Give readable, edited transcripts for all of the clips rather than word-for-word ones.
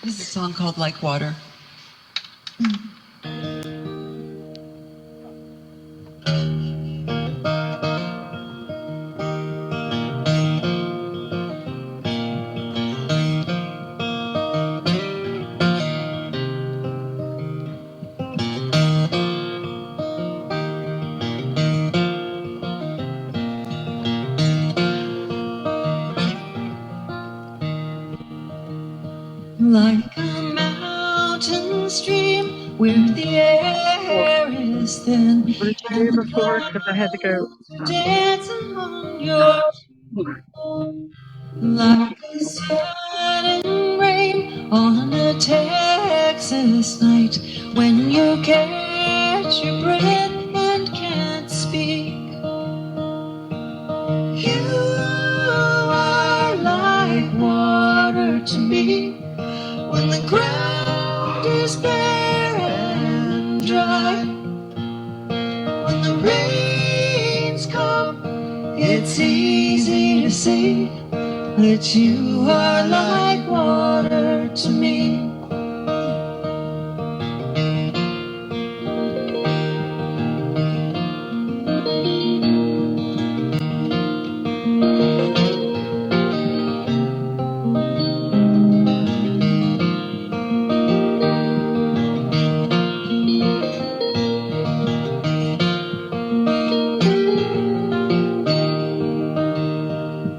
This is a song called Like Water. Like a mountain stream where the air is thin. I'm going to do before because I had to go. Dancing on your like a sudden rain on a Texas night when you catch your breath and can't speak. You are like water to me when the ground is bare and dry. When the rains come, it's easy to see that you are like water to me.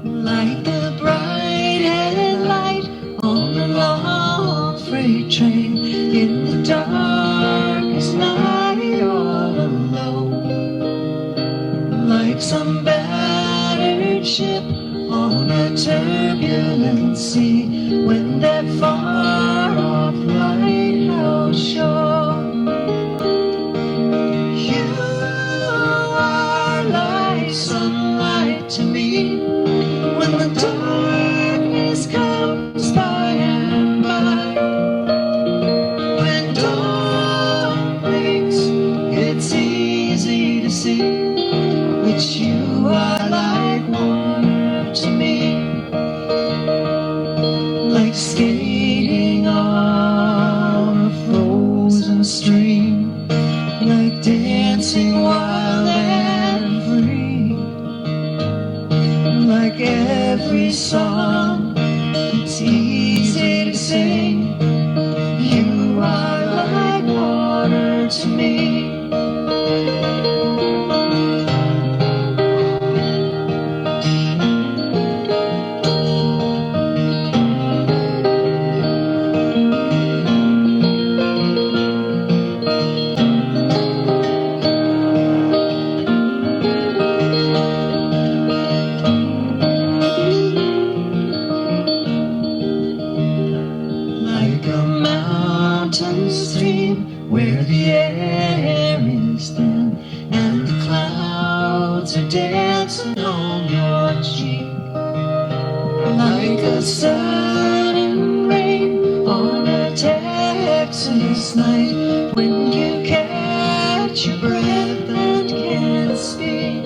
Like the bright headlight on the long freight train in the darkest night all alone. Like some battered ship on a turbulent sea when that far-off lighthouse shone. You are like sunlight to me when the darkness comes by and by. When dawn breaks, it's easy to see that you are like water to me. Like skating on a frozen stream, like dancing wild and free. Like every song, it's easy to sing. You are like water to me. Like a mountain stream where the air is thin and the clouds are dancing on your cheek. Like a sudden rain on a Texas night when you catch your breath and can't speak.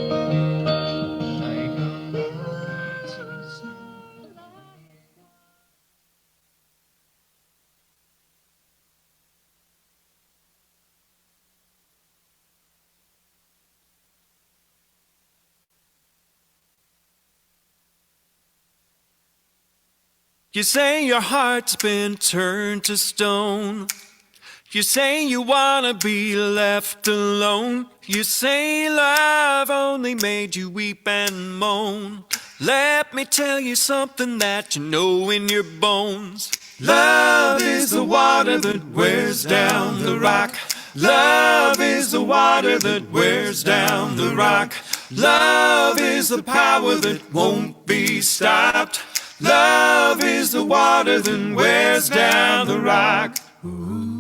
Like a You say your heart's been turned to stone. You say you wanna be left alone. You say love only made you weep and moan. Let me tell you something that you know in your bones. Love is the water that wears down the rock. Love is the water that wears down the rock. Love is the power that won't be stopped. Love is the water that wears down the rock.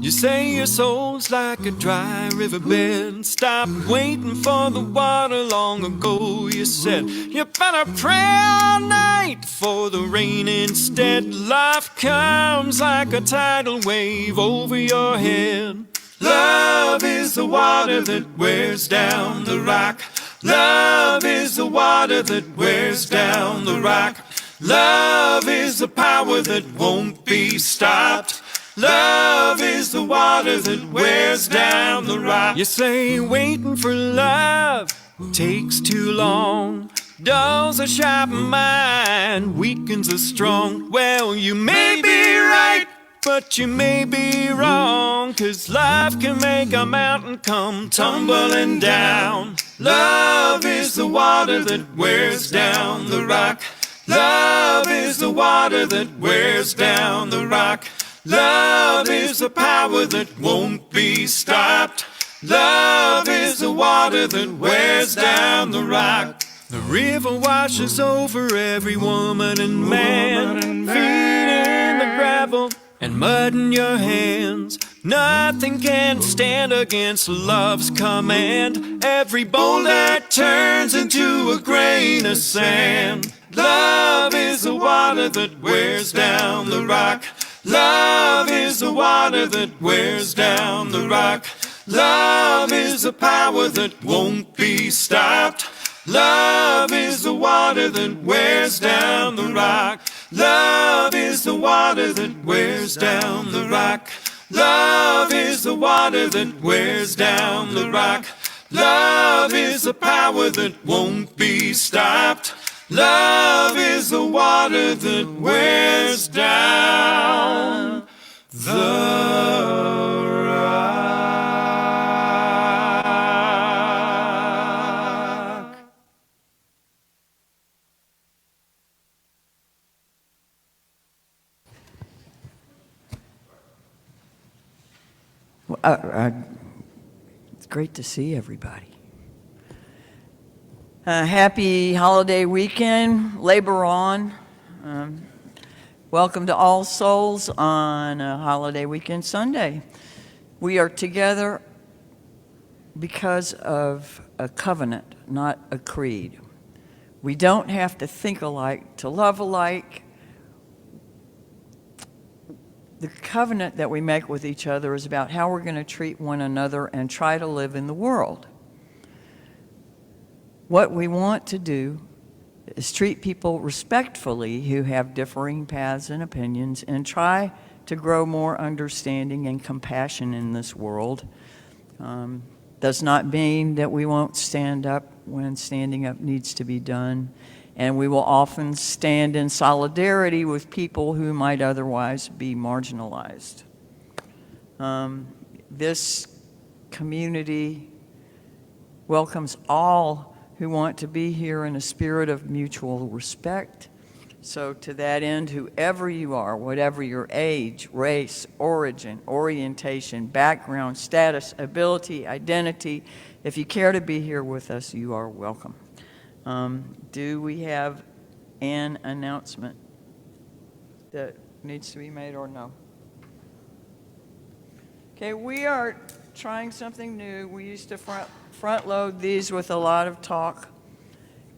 You say your soul's like a dry riverbed. Stop waiting for the water long ago. You said you better pray all night for the rain instead. Life comes like a tidal wave over your head. Love is the water that wears down the rock. Love is the water that wears down the rock. Love is the power that won't be stopped. Love is the water that wears down the rock. You say waiting for love takes too long. Dulls a sharp mind, weakens a strong. Well, you may be right, but you may be wrong, 'cause love can make a mountain come tumbling down. Love is the water that wears down the rock. Love is the water that wears down the rock. Love is the power that won't be stopped. Love is the water that wears down the rock. The river washes over every woman and man, feet in the gravel and mud in your hands. Nothing can stand against love's command. Every boulder turns into a grain of sand. Love is the water that wears down the rock. Love is the water that wears down the rock. Love is the power that won't be stopped. Love is the water that wears down the rock. Love is the water that wears down the rock. Love is the water that wears down the rock. Love is the power that won't be stopped. Love is the water that wears down the rock. It's great to see everybody. Happy holiday weekend, labor on. Welcome to All Souls on a holiday weekend Sunday. We are together because of a covenant, not a creed. We don't have to think alike to love alike. The covenant that we make with each other is about how we're going to treat one another and try to live in the world. What we want to do is treat people respectfully who have differing paths and opinions and try to grow more understanding and compassion in this world. Does not mean that we won't stand up when standing up needs to be done, and we will often stand in solidarity with people who might otherwise be marginalized. This community welcomes all who want to be here in a spirit of mutual respect. So to that end, whoever you are, whatever your age, race, origin, orientation, background, status, ability, identity, if you care to be here with us, you are welcome. Do we have an announcement that needs to be made or no? Okay, we are trying something new. We used to front load these with a lot of talk.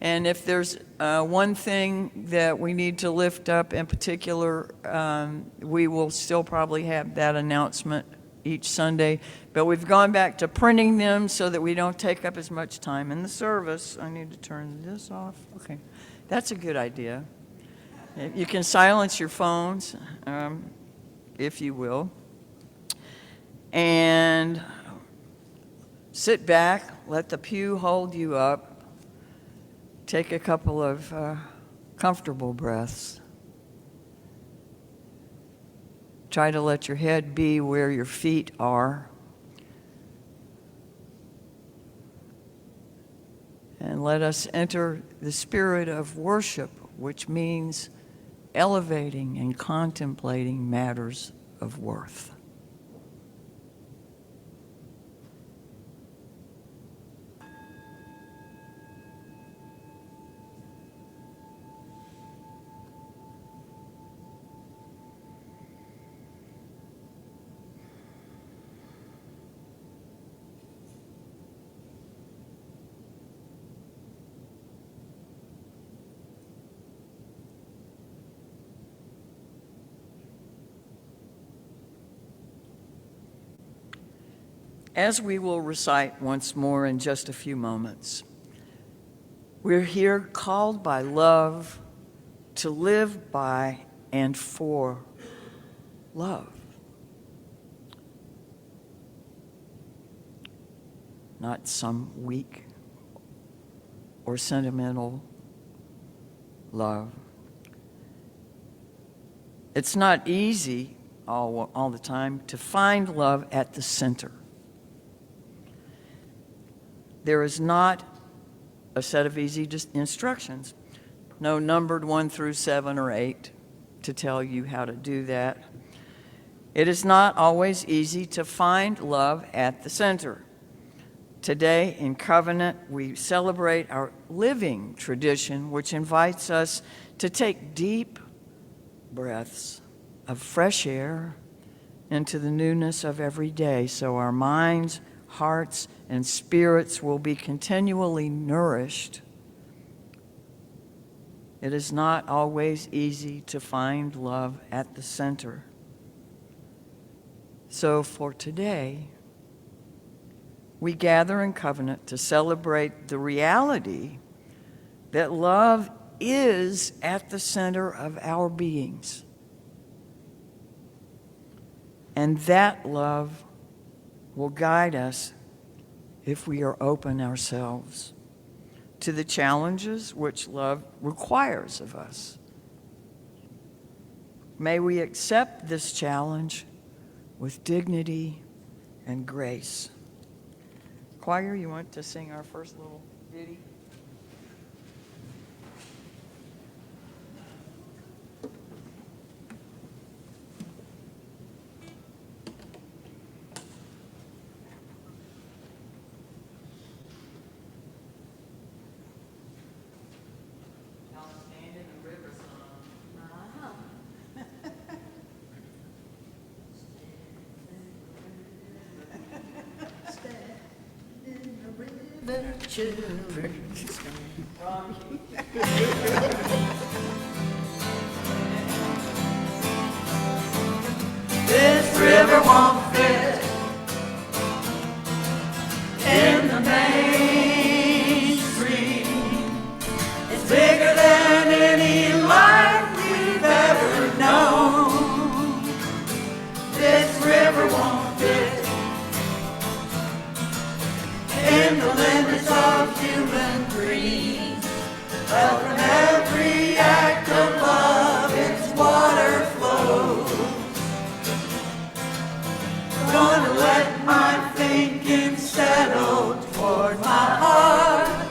And if there's one thing that we need to lift up in particular, we will still probably have that announcement each Sunday. But we've gone back to printing them so that we don't take up as much time in the service. I need to turn this off. Okay, that's a good idea. You can silence your phones, if you will. And sit back, let the pew hold you up. Take a couple of comfortable breaths. Try to let your head be where your feet are. And let us enter the spirit of worship, which means elevating and contemplating matters of worth. As we will recite once more in just a few moments, we're here called by love to live by and for love. Not some weak or sentimental love. It's not easy all the time to find love at the center. There is not a set of easy instructions, no numbered 1 through 7 or 8 to tell you how to do that. It is not always easy to find love at the center. Today in Covenant, we celebrate our living tradition, which invites us to take deep breaths of fresh air into the newness of every day so our minds, hearts, and spirits will be continually nourished. It is not always easy to find love at the center. So for today, we gather in covenant to celebrate the reality that love is at the center of our beings. And that love will guide us if we are open ourselves to the challenges which love requires of us. May we accept this challenge with dignity and grace. Choir, you want to sing our first little ditty? This river won't fit in the main stream. It's bigger than any life we've ever known. This river won't fit in the limits of human dreams. But from every act of love, its water flows. Gonna let my thinking settle toward my heart.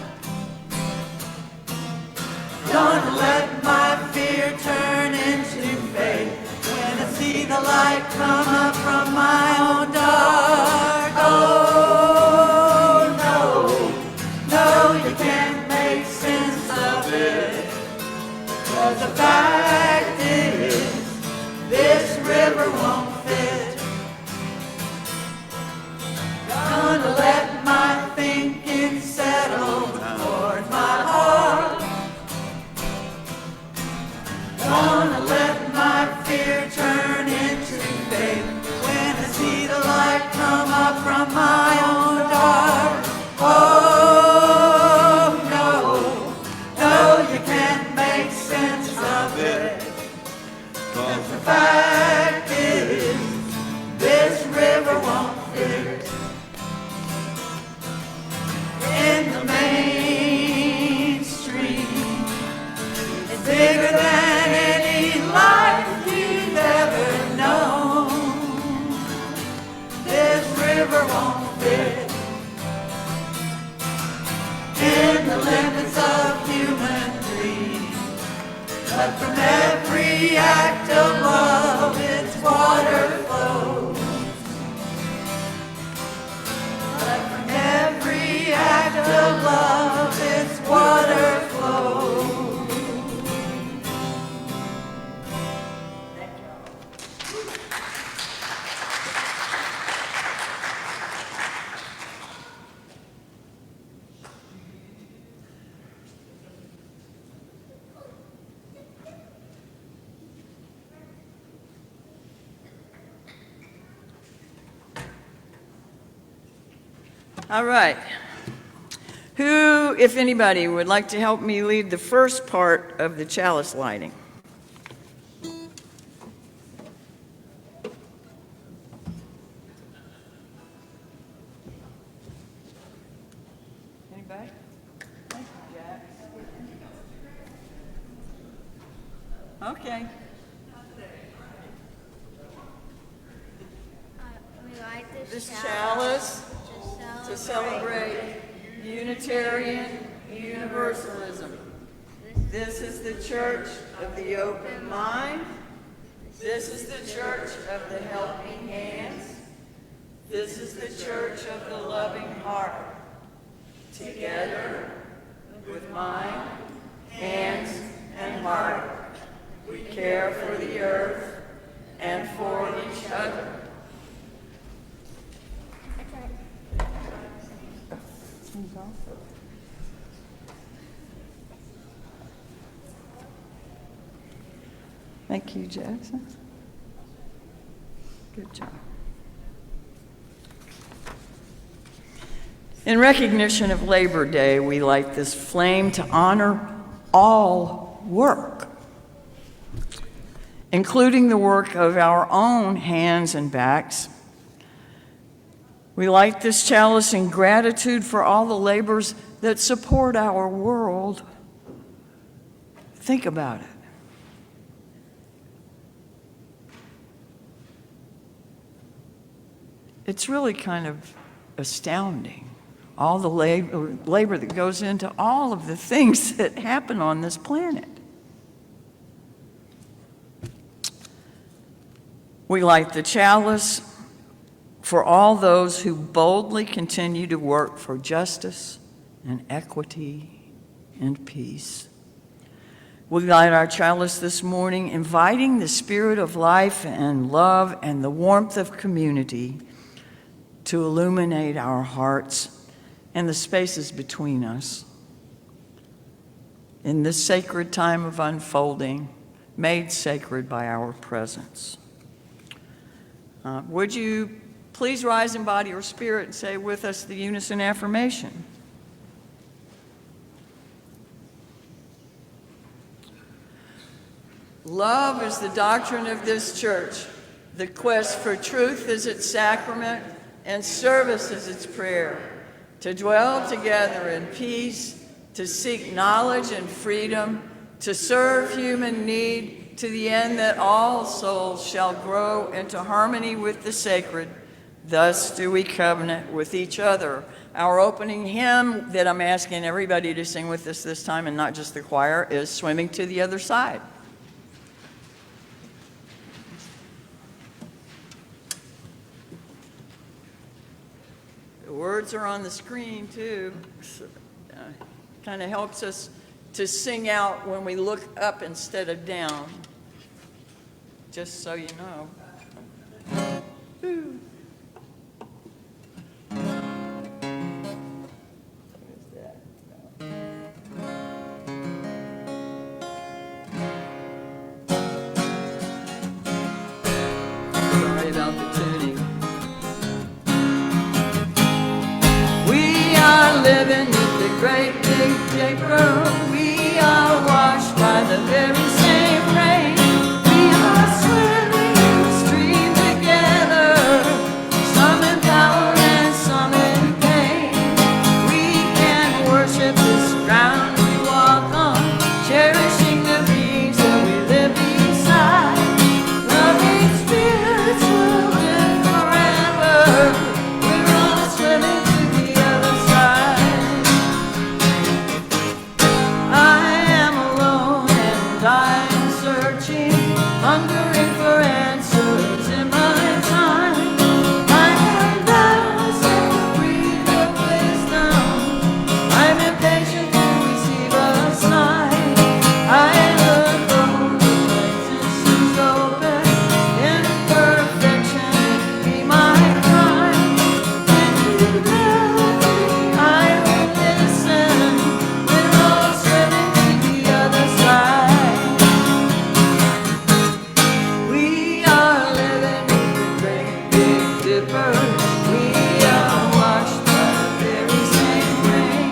Gonna let my fear turn into faith when I see the light come up from my own dark. Oh no, no, you can't make sense of it. 'Cause the fact is, this river won't fit. Gonna let my thinking settle toward my heart. Gonna let my fear turn into faith when I see the light come up from my own dark. Oh no, no, you can't make sense of it. 'Cause the fact is, this river won't fit in the mainstream. It's bigger than any life you've ever known. This river won't fit in the limits of human dreams. But from every act of love, its water flows. But from every act of love, its water flows. All right. Who, if anybody, would like to help me lead the first part of the chalice lighting? Anybody? Thank you, Jack. Okay. We light This chalice to celebrate Unitarian Universalism. This is the church of the open mind. This is the church of the helping hands. This is the church of the loving heart. Together, with mind, hands, and heart, we care for the earth and for each other. Thank you, Jackson. Good job. In recognition of Labor Day, we light this flame to honor all work, including the work of our own hands and backs. We light this chalice in gratitude for all the labors that support our world. Think about it. It's really kind of astounding, all the labor that goes into all of the things that happen on this planet. We light the chalice for all those who boldly continue to work for justice and equity and peace. We light our chalice this morning, inviting the spirit of life and love and the warmth of community to illuminate our hearts and the spaces between us. In this sacred time of unfolding, made sacred by our presence. Would you please rise in body or spirit and say with us the unison affirmation? Love is the doctrine of this church. The quest for truth is its sacrament, and service is its prayer. To dwell together in peace, to seek knowledge and freedom, to serve human need, to the end that all souls shall grow into harmony with the sacred. Thus do we covenant with each other. Our opening hymn that I'm asking everybody to sing with us this time, and not just the choir, is Swimming to the Other Side. The words are on the screen too. Kind of helps us to sing out when we look up instead of down. Just so you know. Ooh. Sorry about the tuning. We are living in the great big paper. We are washed by the very same rain. We are swimming in the stream together, some in power and some in pain. We can worship this ground we walk on, cherishing the beings that we live beside. Loving spirits will live forever. We're all swimming to the other side. I am alone and I'm searching, hungering for answers in my time. I am balanced in the breed of wisdom. I'm impatient to receive a sign. I look from the places who's open. Imperfection be my crime. In humility I will listen. We're all swimming to the other side. We are living in the great big dipper. We are washed by the very same rain.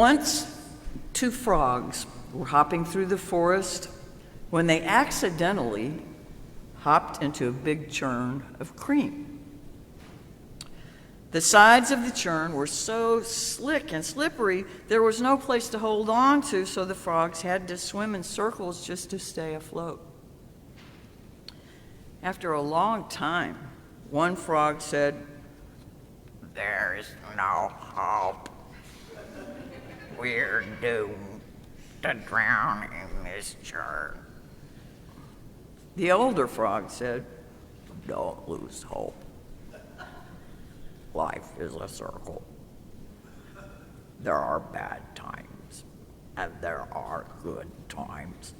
Once, two frogs were hopping through the forest when they accidentally hopped into a big churn of cream. The sides of the churn were so slick and slippery, there was no place to hold on to, so the frogs had to swim in circles just to stay afloat. After a long time, one frog said, "There is no hope. We're doomed to drown in this churn." The older frog said, "Don't lose hope. Life is a circle. There are bad times, and there are good times.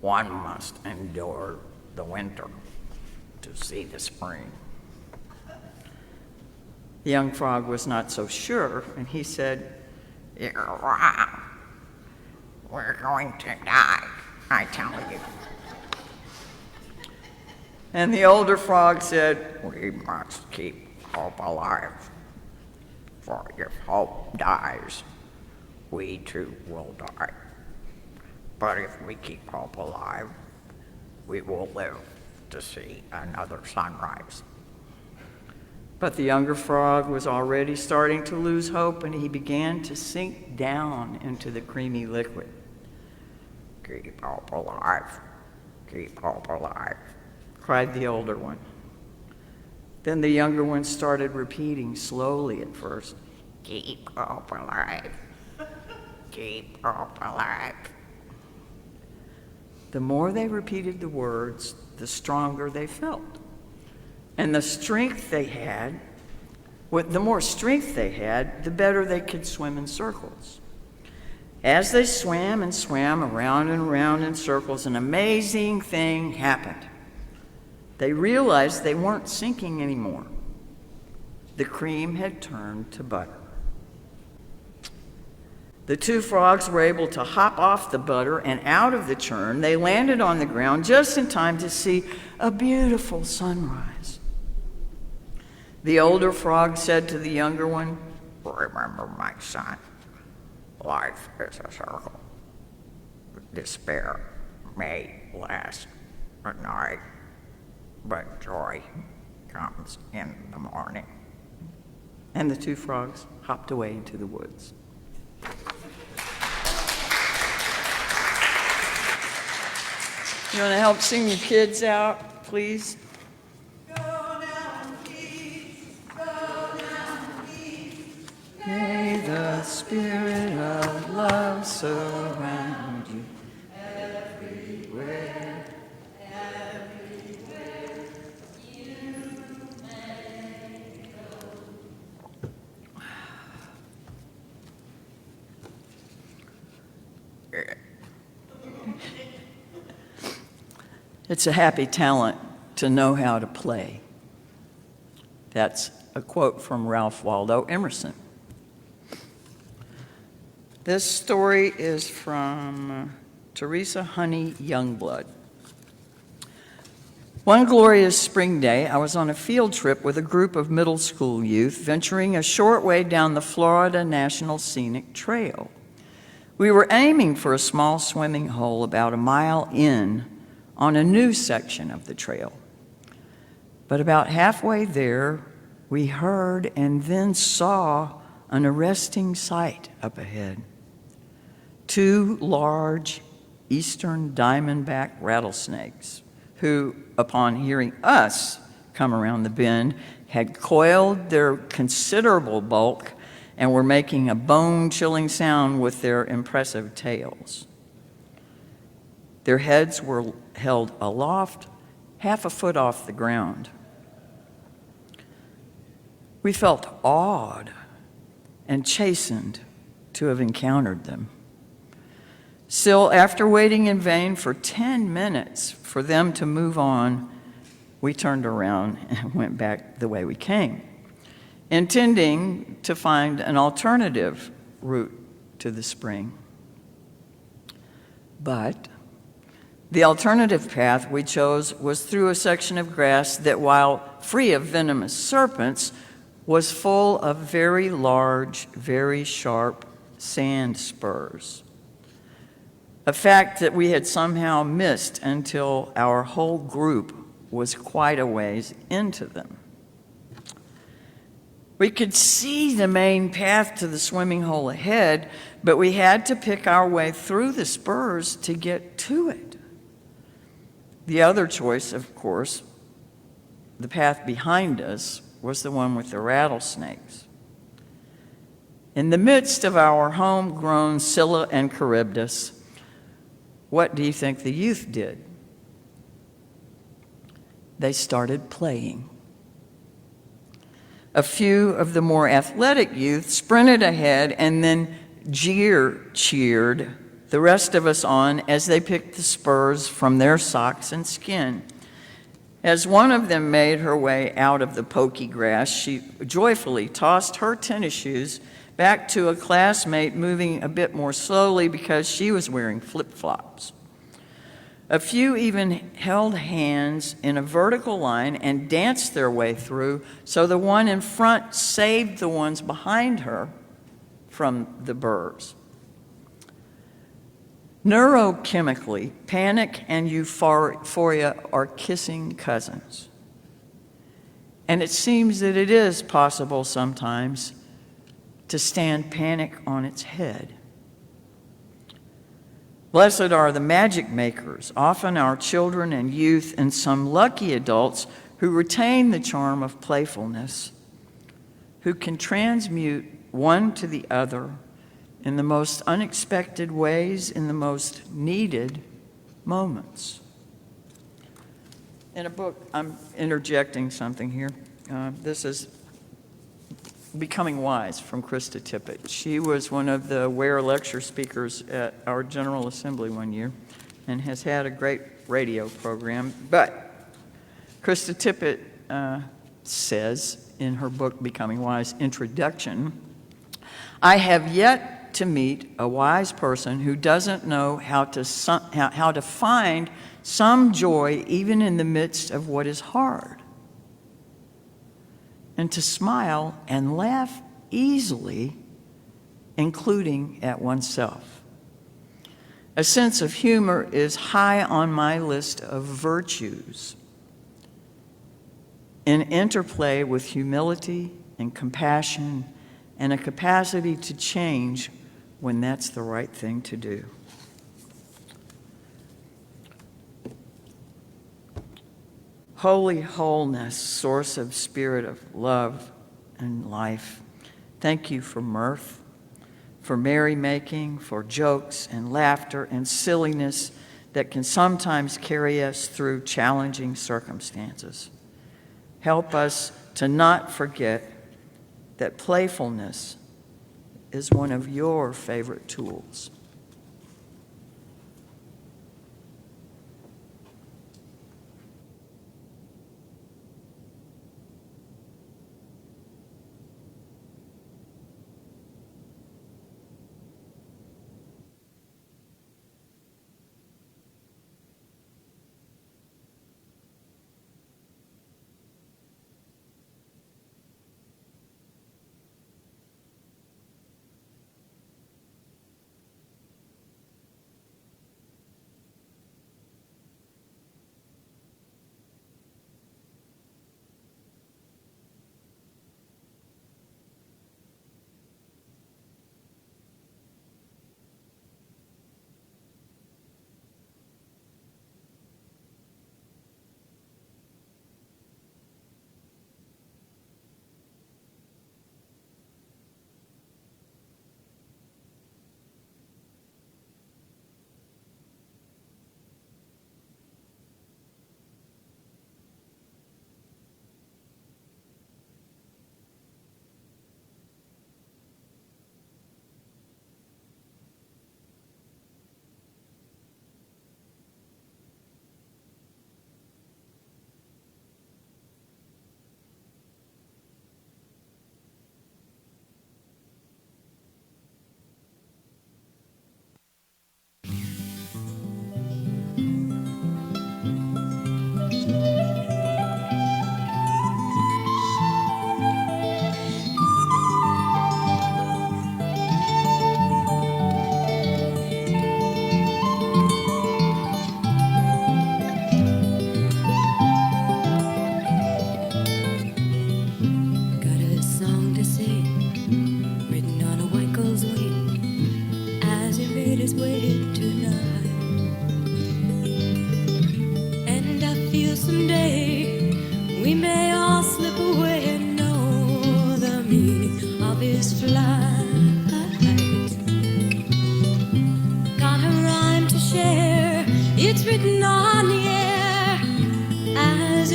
One must endure the winter to see the spring." The young frog was not so sure, and he said, "You're wrong. We're going to die, I tell you." And the older frog said, "We must keep hope alive, for if hope dies, we too will die. But if we keep hope alive, we will live to see another sunrise." But the younger frog was already starting to lose hope, and he began to sink down into the creamy liquid. "Keep hope alive, keep hope alive," cried the older one. Then the younger one started repeating slowly at first, "Keep hope alive, keep hope alive." The more they repeated the words, the stronger they felt. And the more strength they had, the better they could swim in circles. As they swam and swam around and around in circles, an amazing thing happened. They realized they weren't sinking anymore. The cream had turned to butter. The two frogs were able to hop off the butter and out of the churn. They landed on the ground just in time to see a beautiful sunrise. The older frog said to the younger one, "Remember, my son, life is a circle. Despair may last a night, but joy comes in the morning." And the two frogs hopped away into the woods. You want to help sing your kids out, please? May the spirit of love surround you everywhere, everywhere you may go. It's a happy talent to know how to play. That's a quote from Ralph Waldo Emerson. This story is from Teresa Honey Youngblood. One glorious spring day, I was on a field trip with a group of middle school youth venturing a short way down the Florida National Scenic Trail. We were aiming for a small swimming hole about a mile in on a new section of the trail. But about halfway there, we heard and then saw an arresting sight up ahead. Two large eastern diamondback rattlesnakes who, upon hearing us come around the bend, had coiled their considerable bulk and were making a bone-chilling sound with their impressive tails. Their heads were held aloft, half a foot off the ground. We felt awed and chastened to have encountered them. Still, after waiting in vain for 10 minutes for them to move on, we turned around and went back the way we came, intending to find an alternative route to the spring. But the alternative path we chose was through a section of grass that, while free of venomous serpents, was full of very large, very sharp sand spurs, a fact that we had somehow missed until our whole group was quite a ways into them. We could see the main path to the swimming hole ahead, but we had to pick our way through the spurs to get to it. The other choice, of course, the path behind us, was the one with the rattlesnakes. In the midst of our homegrown Scylla and Charybdis, what do you think the youth did? They started playing. A few of the more athletic youth sprinted ahead and then cheered the rest of us on as they picked the spurs from their socks and skin. As one of them made her way out of the pokey grass, she joyfully tossed her tennis shoes back to a classmate, moving a bit more slowly because she was wearing flip-flops. A few even held hands in a vertical line and danced their way through, so the one in front saved the ones behind her from the burrs. Neurochemically, panic and euphoria are kissing cousins. And it seems that it is possible sometimes to stand panic on its head. Blessed are the magic makers, often our children and youth, and some lucky adults who retain the charm of playfulness, who can transmute one to the other in the most unexpected ways, in the most needed moments. In a book, I'm interjecting something here. This is Becoming Wise from Krista Tippett. She was one of the Ware lecture speakers at our General Assembly one year and has had a great radio program. But Krista Tippett says in her book, Becoming Wise, introduction, I have yet to meet a wise person who doesn't know how to find some joy even in the midst of what is hard, and to smile and laugh easily, including at oneself. A sense of humor is high on my list of virtues, in interplay with humility and compassion and a capacity to change when that's the right thing to do. Holy wholeness, source of spirit of love and life, thank you for mirth, for merrymaking, for jokes and laughter and silliness that can sometimes carry us through challenging circumstances. Help us to not forget that playfulness is one of your favorite tools.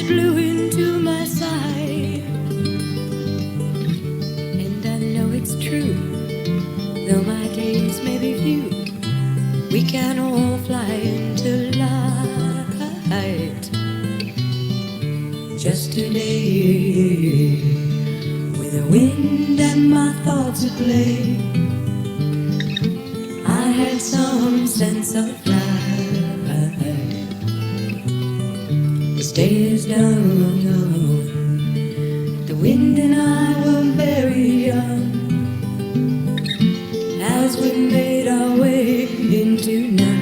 blew into my side, and I know it's true, though my days may be few, we can all fly into light. Just today, with the wind and my thoughts at play, I had some sense of flight. This day is done. The wind and I were very young as we made our way into night.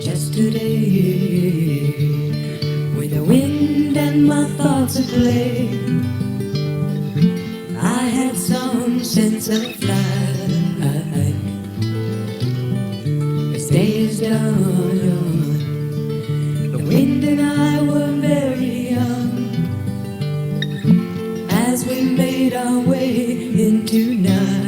Just today, with the wind and my thoughts at play, I had some sense of flight. This day is done. The wind and I were very young as we made our way into night.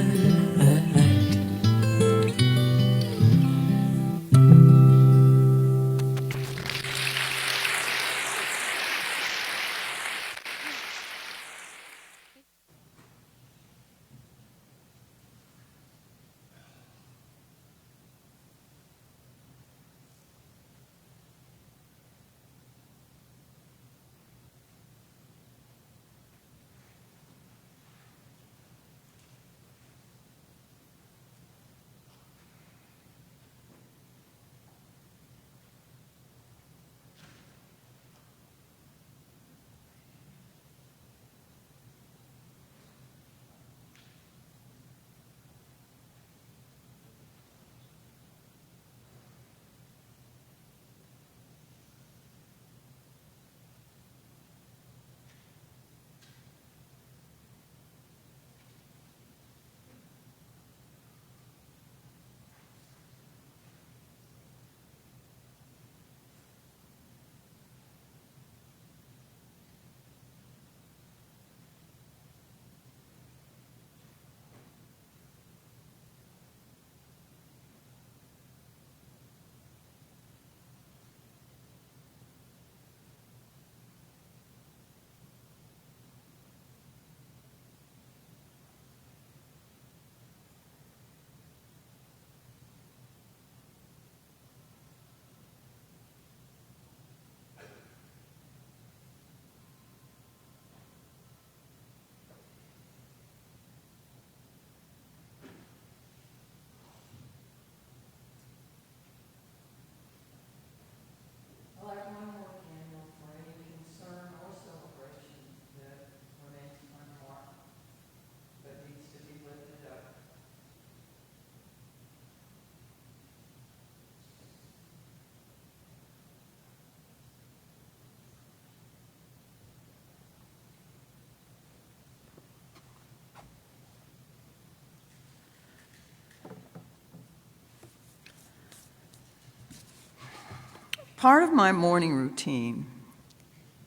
Part of my morning routine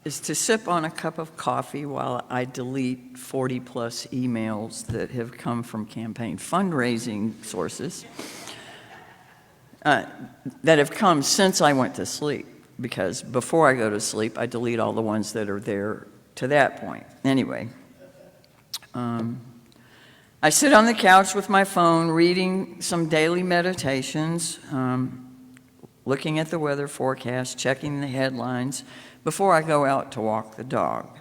is to sip on a cup of coffee while I delete 40-plus emails that have come from campaign fundraising sources that have come since I went to sleep, because before I go to sleep, I delete all the ones that are there to that point. Anyway, I sit on the couch with my phone, reading some daily meditations, looking at the weather forecast, checking the headlines before I go out to walk the dog.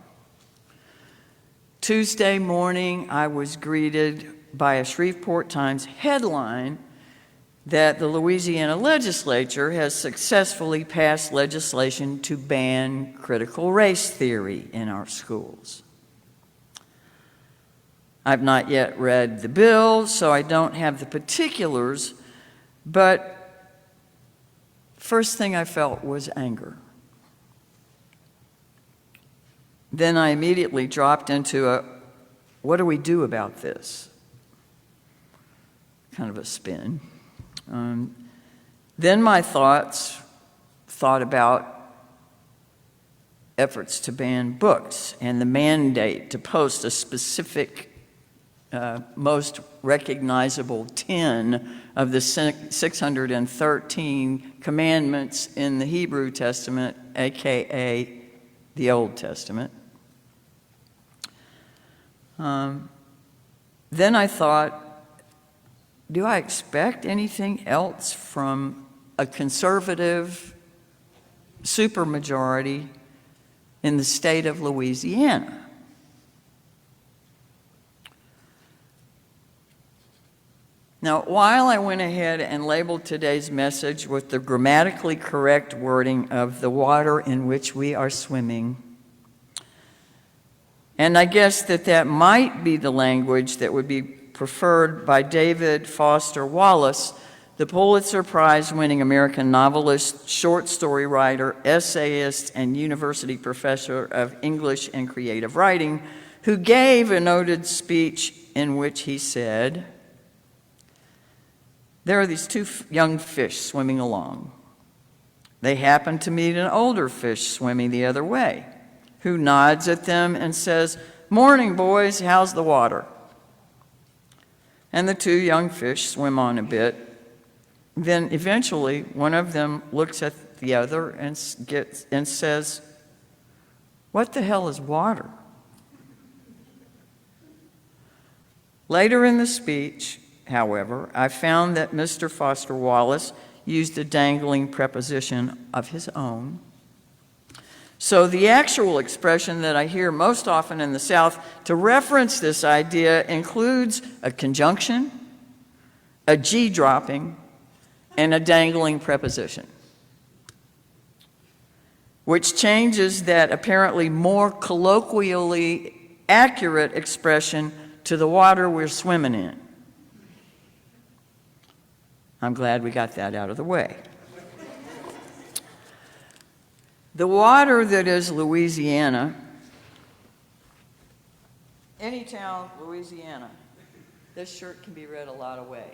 Tuesday morning, I was greeted by a Shreveport Times headline that the Louisiana legislature has successfully passed legislation to ban critical race theory in our schools. I've not yet read the bill, so I don't have the particulars, but first thing I felt was anger. Then I immediately dropped into what do we do about this? Kind of a spin. Then my thought about efforts to ban books and the mandate to post a specific most recognizable 10 of the 613 commandments in the Hebrew Testament, aka the Old Testament. Then I thought, do I expect anything else from a conservative supermajority in the state of Louisiana? Now, while I went ahead and labeled today's message with the grammatically correct wording of the water in which we are swimming, and I guess that might be the language that would be preferred by David Foster Wallace, the Pulitzer Prize-winning American novelist, short story writer, essayist, and university professor of English and creative writing, who gave a noted speech in which he said, "There are these two young fish swimming along. They happen to meet an older fish swimming the other way, who nods at them and says, 'Morning, boys, how's the water?' And the two young fish swim on a bit. Then eventually one of them looks at the other and says, 'What the hell is water?' Later in the speech, however, I found that Mr. Foster Wallace used a dangling preposition of his own. So the actual expression that I hear most often in the South to reference this idea includes a conjunction, a G dropping, and a dangling preposition, which changes that apparently more colloquially accurate expression to the water we're swimming in. I'm glad we got that out of the way. The water that is Louisiana, any town, Louisiana, this shirt can be read a lot of ways.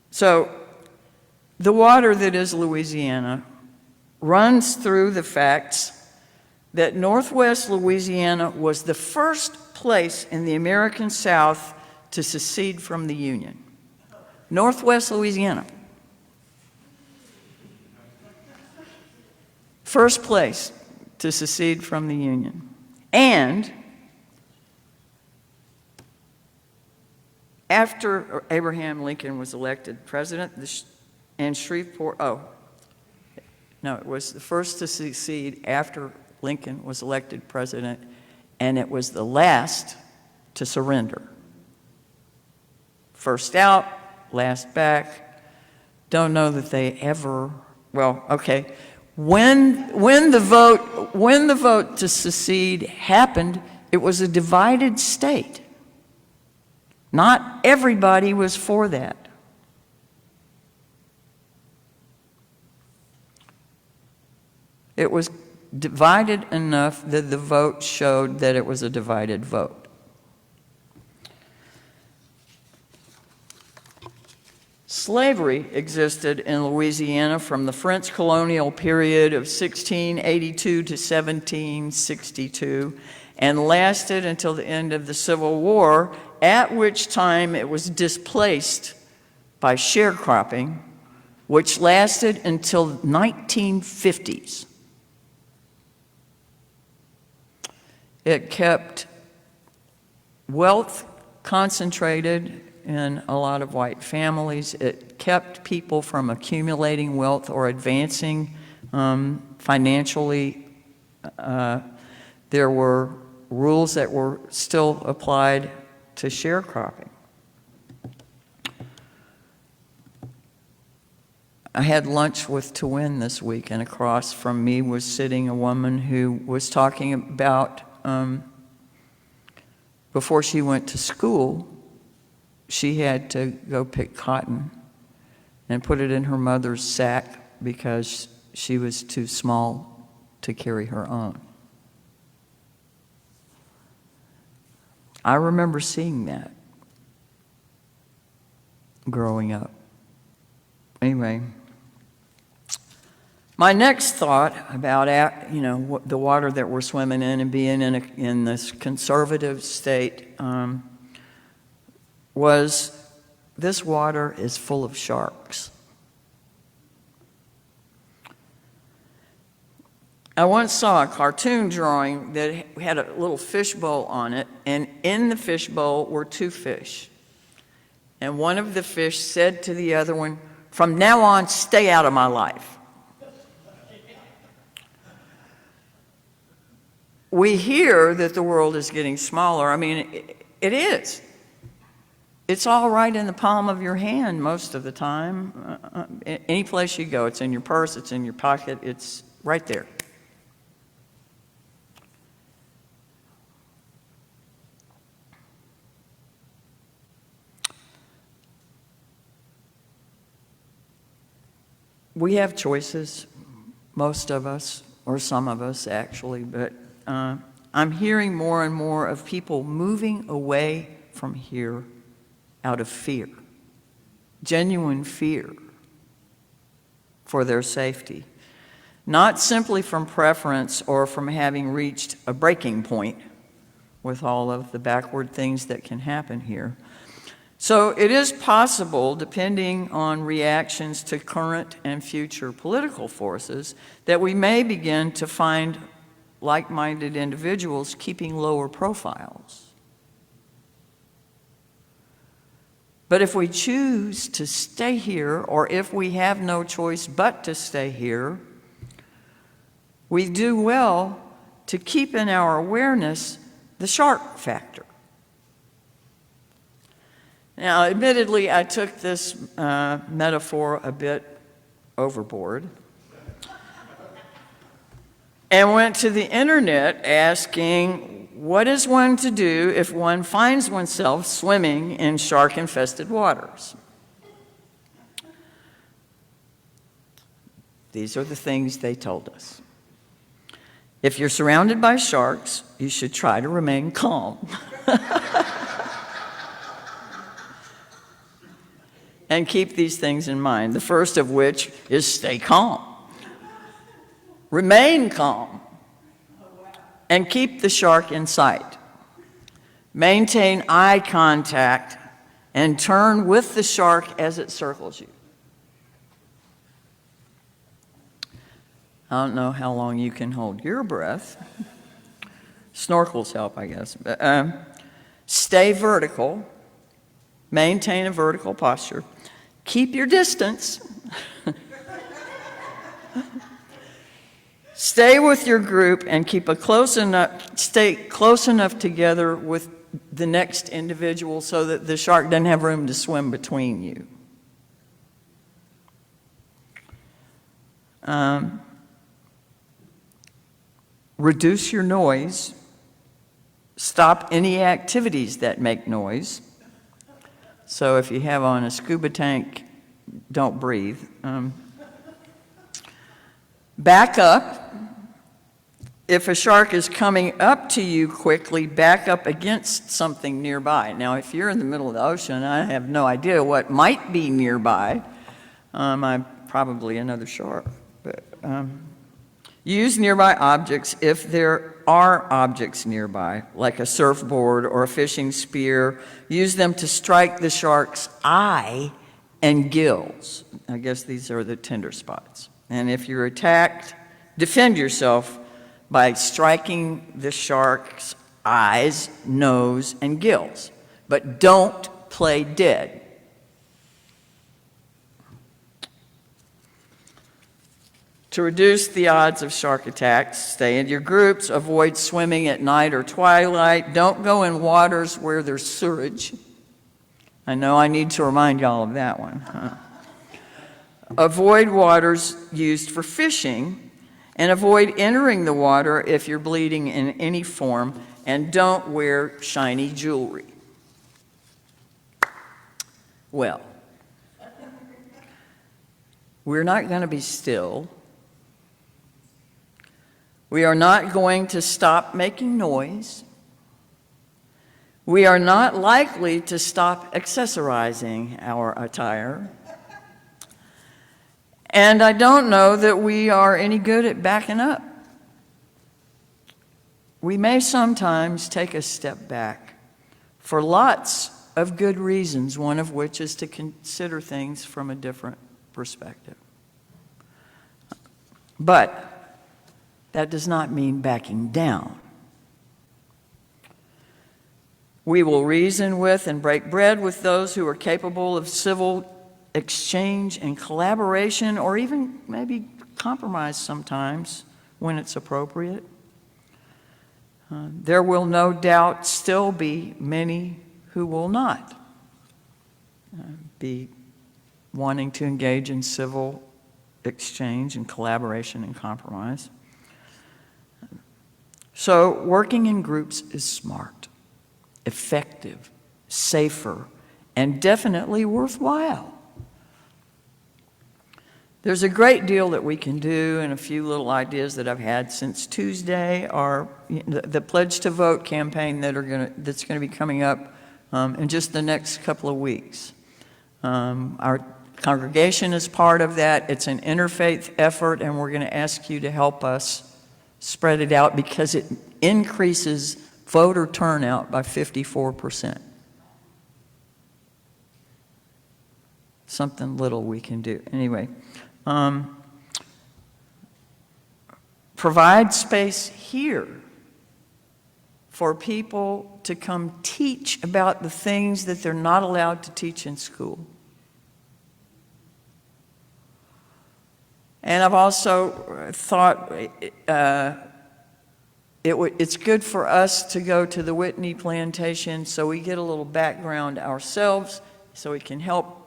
So, the water that is Louisiana runs through the facts that Northwest Louisiana was the first place in the American South to secede from the Union. Northwest Louisiana. First place to secede from the Union. And after Abraham Lincoln was elected president, and Shreveport, it was the first to secede after Lincoln was elected president, and it was the last to surrender. First out, last back. Don't know that they ever, well, okay. When the vote to secede happened, it was a divided state. Not everybody was for that. It was divided enough that the vote showed that it was a divided vote. Slavery existed in Louisiana from the French colonial period of 1682 to 1762 and lasted until the end of the Civil War, at which time it was displaced by sharecropping, which lasted until the 1950s. It kept wealth concentrated in a lot of white families. It kept people from accumulating wealth or advancing financially. There were rules that were still applied to sharecropping. I had lunch with Tawin this week, and across from me was sitting a woman who was talking about before she went to school, she had to go pick cotton and put it in her mother's sack because she was too small to carry her own. I remember seeing that growing up. Anyway, my next thought about the water that we're swimming in and being in this conservative state was this water is full of sharks. I once saw a cartoon drawing that had a little fishbowl on it, and in the fishbowl were two fish. And one of the fish said to the other one, "From now on, stay out of my life." We hear that the world is getting smaller. I mean, it is. It's all right in the palm of your hand most of the time. Any place you go, it's in your purse, it's in your pocket, it's right there. We have choices, most of us, or some of us actually, but I'm hearing more and more of people moving away from here out of fear, genuine fear for their safety, not simply from preference or from having reached a breaking point with all of the backward things that can happen here. So it is possible, depending on reactions to current and future political forces, that we may begin to find like-minded individuals keeping lower profiles. But if we choose to stay here, or if we have no choice but to stay here, we do well to keep in our awareness the shark factor. Now, admittedly, I took this metaphor a bit overboard and went to the internet asking, what is one to do if one finds oneself swimming in shark-infested waters? These are the things they told us. If you're surrounded by sharks, you should try to remain calm. And keep these things in mind, the first of which is stay calm. Remain calm. And keep the shark in sight. Maintain eye contact and turn with the shark as it circles you. I don't know how long you can hold your breath. Snorkels help, I guess. But, stay vertical. Maintain a vertical posture. Keep your distance. Stay with your group and stay close enough together with the next individual so that the shark doesn't have room to swim between you. Reduce your noise. Stop any activities that make noise. So if you have on a scuba tank, don't breathe. Back up. If a shark is coming up to you quickly, back up against something nearby. Now, if you're in the middle of the ocean, I have no idea what might be nearby. I'm probably another shark. But, use nearby objects if there are objects nearby, like a surfboard or a fishing spear. Use them to strike the shark's eye and gills. I guess these are the tender spots. And if you're attacked, defend yourself by striking the shark's eyes, nose, and gills. But don't play dead. To reduce the odds of shark attacks, stay in your groups, avoid swimming at night or twilight, don't go in waters where there's sewage. I know I need to remind y'all of that one. Huh? Avoid waters used for fishing, and avoid entering the water if you're bleeding in any form, and don't wear shiny jewelry. Well, we're not going to be still. We are not going to stop making noise. We are not likely to stop accessorizing our attire. And I don't know that we are any good at backing up. We may sometimes take a step back for lots of good reasons, one of which is to consider things from a different perspective. But that does not mean backing down. We will reason with and break bread with those who are capable of civil exchange and collaboration, or even maybe compromise sometimes when it's appropriate. There will no doubt still be many who will not be wanting to engage in civil exchange and collaboration and compromise. So working in groups is smart, effective, safer, and definitely worthwhile. There's a great deal that we can do, and a few little ideas that I've had since Tuesday are the Pledge to Vote campaign that's going to be coming up in just the next couple of weeks. Our congregation is part of that. It's an interfaith effort, and we're going to ask you to help us spread it out because it increases voter turnout by 54%. Something little we can do. Anyway, provide space here for people to come teach about the things that they're not allowed to teach in school. And I've also thought it's good for us to go to the Whitney plantation so we get a little background ourselves, so we can help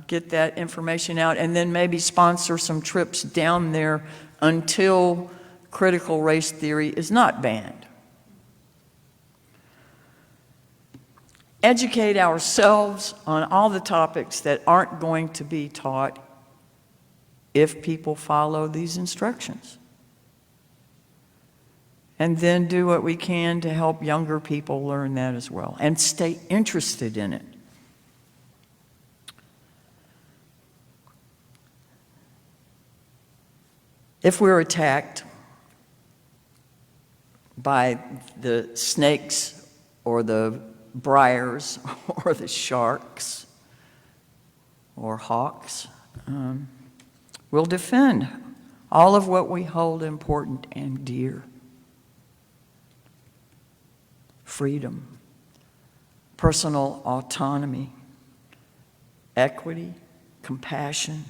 get that information out, and then maybe sponsor some trips down there until critical race theory is not banned. Educate ourselves on all the topics that aren't going to be taught if people follow these instructions. And then do what we can to help younger people learn that as well, and stay interested in it. If we're attacked by the snakes or the briars or the sharks or hawks, we'll defend all of what we hold important and dear. Freedom, personal autonomy, equity, compassion,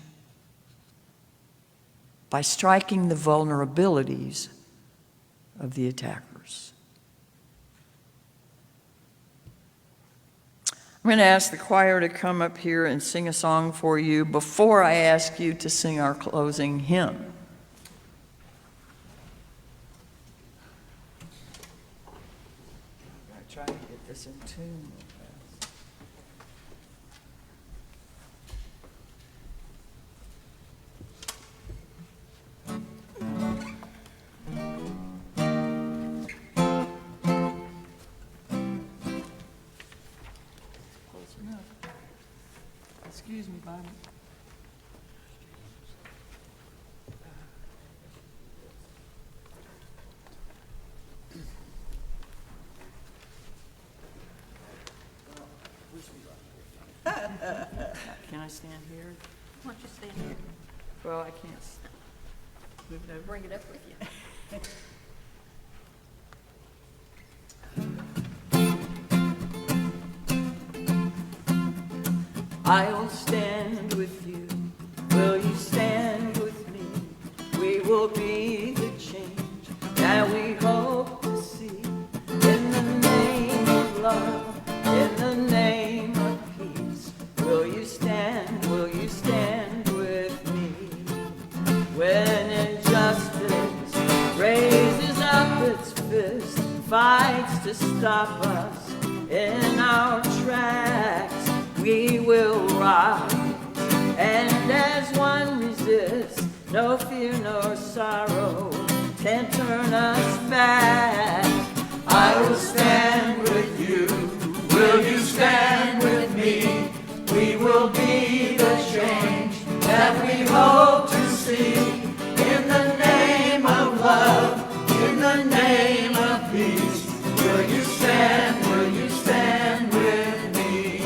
by striking the vulnerabilities of the attackers. I'm going to ask the choir to come up here and sing a song for you before I ask you to sing our closing hymn. I'm going to try to get this in tune. Excuse me, Bobby. Can I stand here? Why don't you stand here? Well, I can't. Move it over. Bring it up with you. I will stand with you. Will you stand with me? We will be the change that we hope to see. In the name of love, in the name of peace. Will you stand with me? When injustice raises up its fist, fights to stop us in our tracks, we will rise, and as one resists, no fear nor sorrow can turn us back. I will stand with you. Will you stand with me? We will be the change that we hope to see. In the name of love, in the name of peace. Will you stand with me?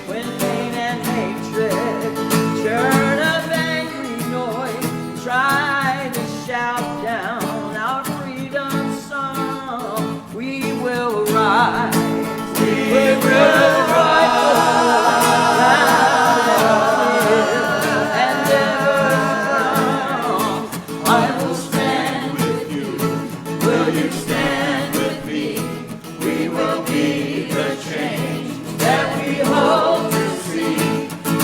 When pain and hatred churn up angry noise, try to shout down our freedom song, we will rise. We will rise and ever strong. I will stand with you. Will you stand with me? We will be the change that we hope to see.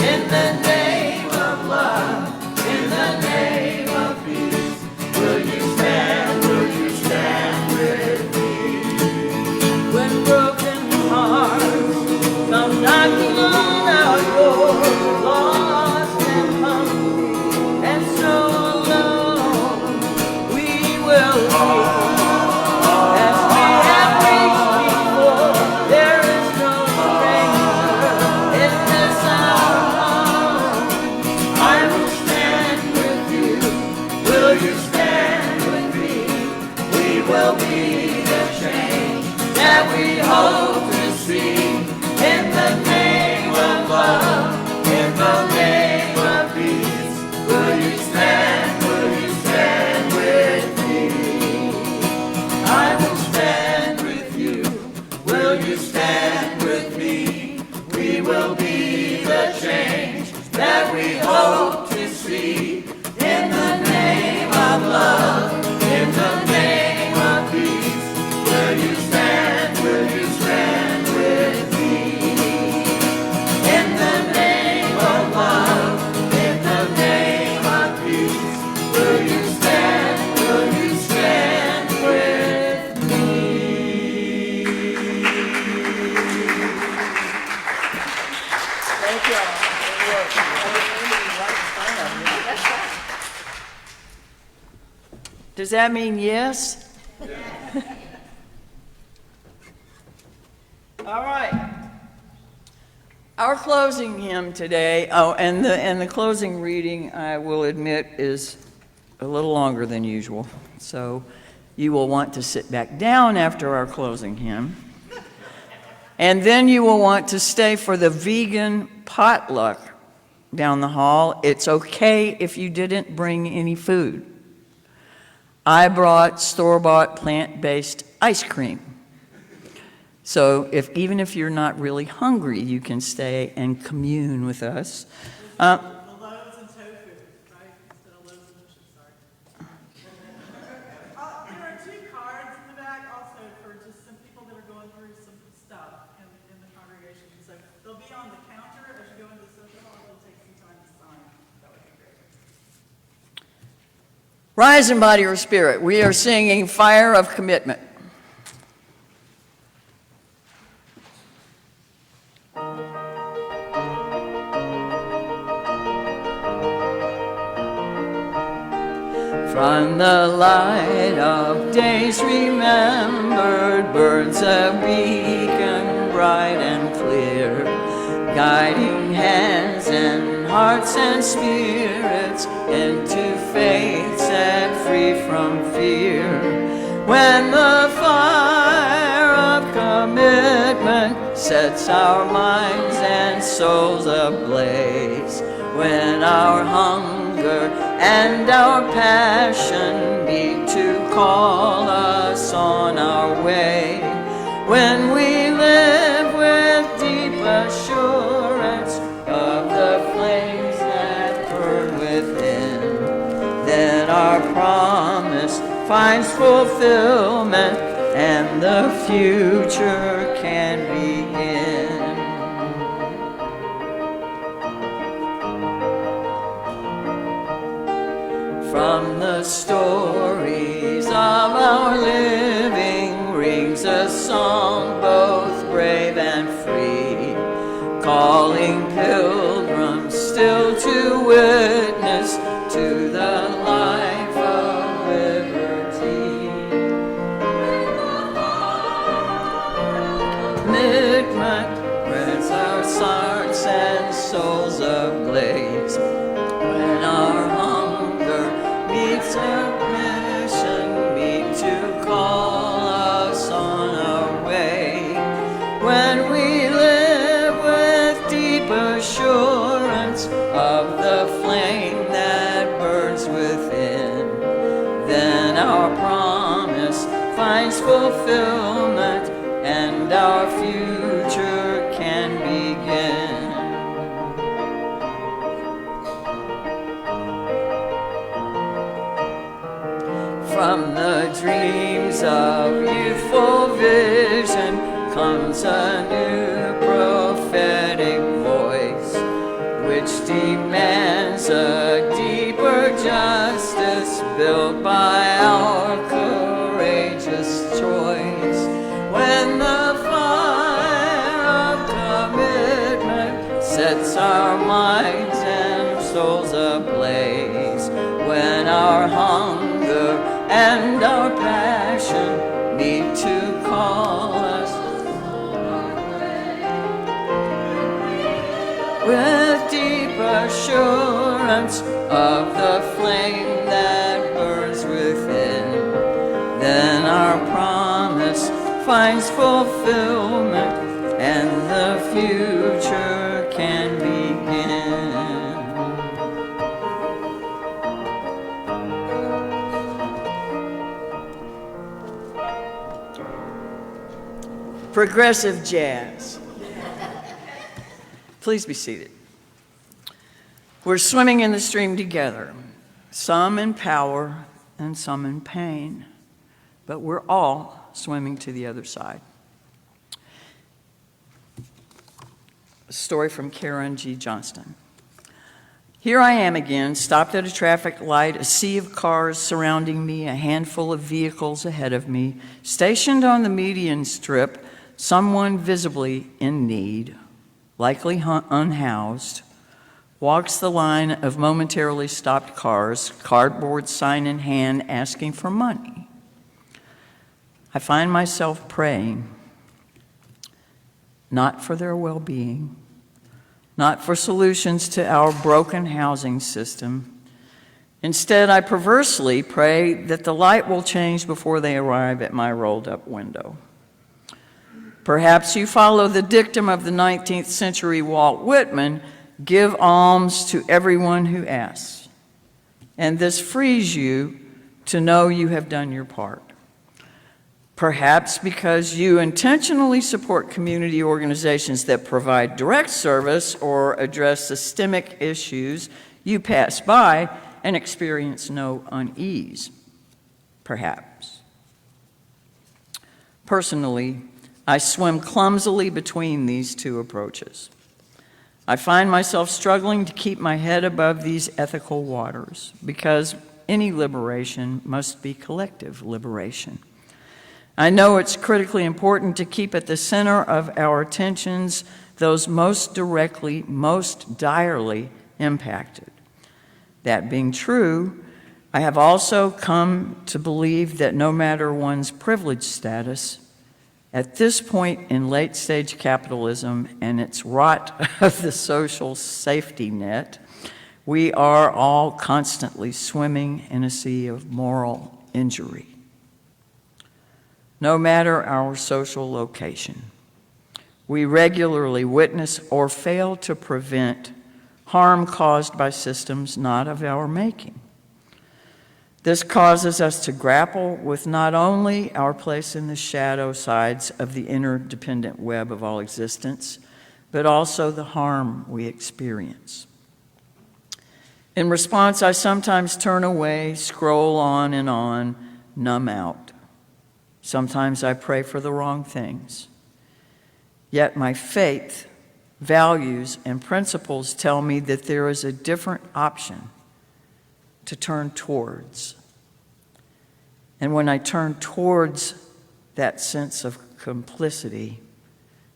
In the name of love, in the name of peace. Will you stand with me? When broken hearts come knocking on our door, lost and hungry and so alone, we will leave. As we have reached before, there is no stranger in this our home. I will stand with you. Will you stand with me? We will be the change that we hope to see. In the name of love, in the name of peace. Will you stand with me? I will stand with you. Will you stand with me? We will be the change that we hope to see. In the name of love, in the name of peace. Will you stand with me? In the name of love, in the name of peace. Will you stand with me? Thank you. Does that mean yes? All right. Our closing hymn today, and the closing reading, I will admit, is a little longer than usual. So you will want to sit back down after our closing hymn. And then you will want to stay for the vegan potluck down the hall. It's okay if you didn't bring any food. I brought store-bought plant-based ice cream. So even if you're not really hungry, you can stay and commune with us. Loaves and tofu, right? Instead of loaves and mushes, sorry. There are 2 cards in the back also for just some people that are going through some stuff in the congregation. So they'll be on the counter as you go into the social hall. It'll take some time to sign. That would be great. Rise in body or spirit. We are singing Fire of Commitment. From the light of days remembered, burns a beacon bright and clear, guiding hands and hearts and spirits into faith set free from fear. When the fire of commitment sets our minds and souls ablaze, when our hunger and our passion beat to call us on our way, when we live with deep assurance, finds fulfillment and the future can begin. From the stories of our living rings a song both brave and free, calling pilgrims still to witness to the life of liberty. Midnight rents our hearts and souls ablaze when our hunger meets our mission, meet to call us on our way. When we live with deep assurance of the flame that burns within, then our promise finds fulfillment and our future can begin. From the dreams of youthful vision comes a new prophetic voice, which demands a deeper justice built by our courageous choice. When the fire of commitment sets our minds and souls ablaze, when our hunger and our passion need to call us with deep assurance of the flame that burns within, then our promise finds fulfillment and the future can begin. Progressive jazz. Please be seated. We're swimming in the stream together, some in power and some in pain, but we're all swimming to the other side. A story from Karen G. Johnston. Here I am again, stopped at a traffic light, a sea of cars surrounding me, a handful of vehicles ahead of me, stationed on the median strip, someone visibly in need, likely unhoused, walks the line of momentarily stopped cars, cardboard sign in hand, asking for money. I find myself praying, not for their well-being, not for solutions to our broken housing system. Instead, I perversely pray that the light will change before they arrive at my rolled-up window. Perhaps you follow the dictum of the 19th century Walt Whitman, give alms to everyone who asks. And this frees you to know you have done your part. Perhaps because you intentionally support community organizations that provide direct service or address systemic issues, you pass by and experience no unease. Perhaps. Personally, I swim clumsily between these two approaches. I find myself struggling to keep my head above these ethical waters because any liberation must be collective liberation. I know it's critically important to keep at the center of our attentions those most directly, most direly impacted. That being true, I have also come to believe that no matter one's privileged status, at this point in late-stage capitalism and its rot of the social safety net, we are all constantly swimming in a sea of moral injury. No matter our social location, we regularly witness or fail to prevent harm caused by systems not of our making. This causes us to grapple with not only our place in the shadow sides of the interdependent web of all existence, but also the harm we experience. In response, I sometimes turn away, scroll on, numb out. Sometimes I pray for the wrong things. Yet my faith, values, and principles tell me that there is a different option to turn towards. And when I turn towards that sense of complicity,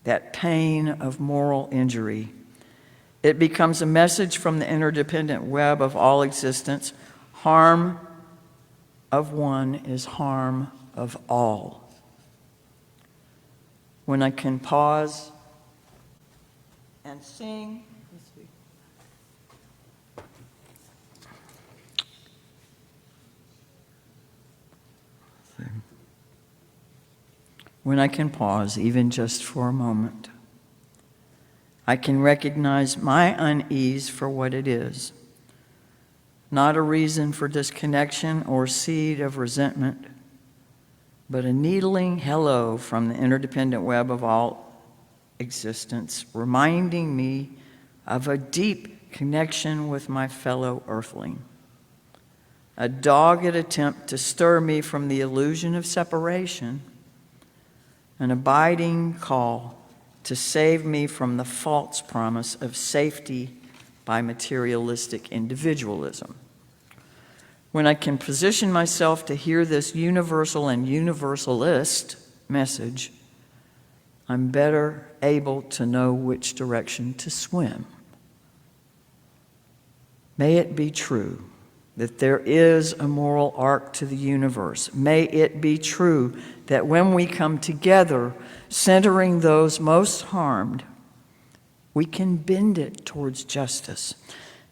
that pain of moral injury, it becomes a message from the interdependent web of all existence. Harm of one is harm of all. When I can pause and sing, when I can pause, even just for a moment, I can recognize my unease for what it is, not a reason for disconnection or seed of resentment, but a needling hello from the interdependent web of all existence, reminding me of a deep connection with my fellow earthling, a dogged attempt to stir me from the illusion of separation, an abiding call to save me from the false promise of safety by materialistic individualism. When I can position myself to hear this universal and universalist message, I'm better able to know which direction to swim. May it be true that there is a moral arc to the universe. May it be true that when we come together, centering those most harmed, we can bend it towards justice.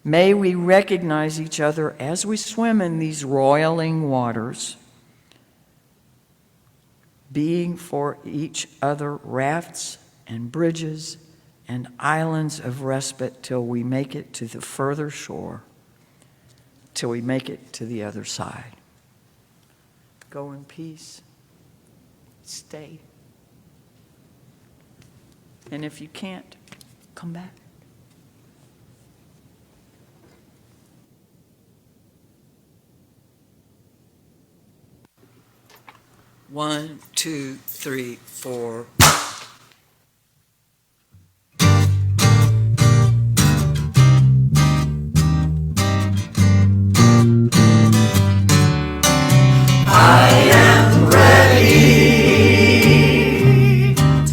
May we recognize each other as we swim in these roiling waters, being for each other rafts and bridges and islands of respite till we make it to the further shore, till we make it to the other side. Go in peace. Stay. And if you can't, come back. One, two, three, four.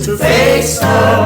To face the